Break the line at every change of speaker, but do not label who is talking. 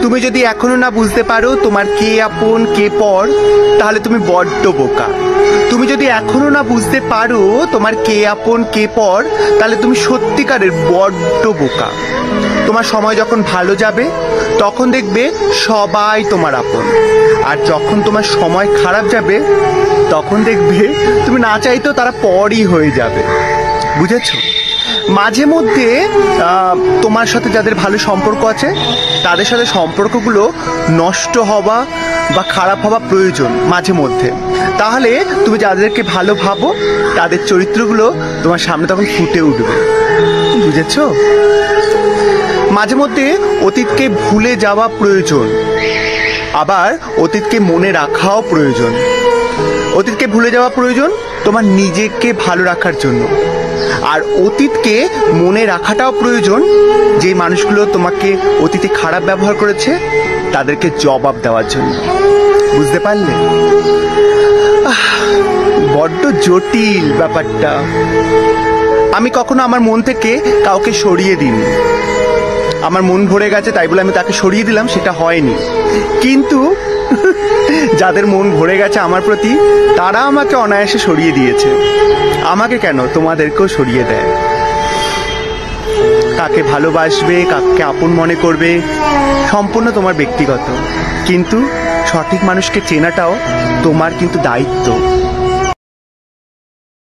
তুমি যদি এখনো না বুঝতে পারো তোমার কে আপন কে পর, তাহলে তুমি বড্ড বোকা। তুমি যদি এখনো না বুঝতে পারো তোমার কে আপন কে পর, তাহলে তুমি সত্যিকারের বড্ড বোকা। তোমার সময় যখন ভালো যাবে তখন দেখবে সবাই তোমার আপন, আর যখন তোমার সময় খারাপ যাবে তখন দেখবে তুমি না চাইতেও তারা পরই হয়ে যাবে। বুঝেছো? মাঝে মধ্যে তোমার সাথে যাদের ভালো সম্পর্ক আছে তাদের সাথে সম্পর্কগুলো নষ্ট হওয়া বা খারাপ হওয়া প্রয়োজন মাঝে মধ্যে। তাহলে তুমি যাদেরকে ভালো ভাবো তাদের চরিত্রগুলো তোমার সামনে তখন ফুটে উঠবে। বুঝেছো? মাঝে মধ্যে অতীতকে ভুলে যাওয়া প্রয়োজন, আবার অতীতকে মনে রাখাও প্রয়োজন। অতীতকে ভুলে যাওয়া প্রয়োজন তোমার নিজেকে ভালো রাখার জন্য, আর অতীতকে মনে রাখাটাও প্রয়োজন যে মানুষগুলো তোমাকে অতীতে খারাপ ব্যবহার করেছে তাদেরকে জবাব দেওয়ার জন্য। বুঝতে পারলে? বড্ড জটিল ব্যাপারটা। আমি কখনো আমার মন থেকে কাউকে সরিয়ে দিইনি। আমার মন ভরে গেছে তাই বলে আমি তাকে সরিয়ে দিলাম, সেটা হয়নি। কিন্তু যাদের মন ভরে গেছে আমার প্রতি তারা আমাকে অনায়াসে সরিয়ে দিয়েছে। আমাকে কেন, তোমাদেরকেও সরিয়ে দেয়। কাকে ভালোবাসবে, কাকে আপন মনে করবে সম্পূর্ণ তোমার ব্যক্তিগত, কিন্তু সঠিক মানুষকে চেনাটাও তোমার কিন্তু দায়িত্ব।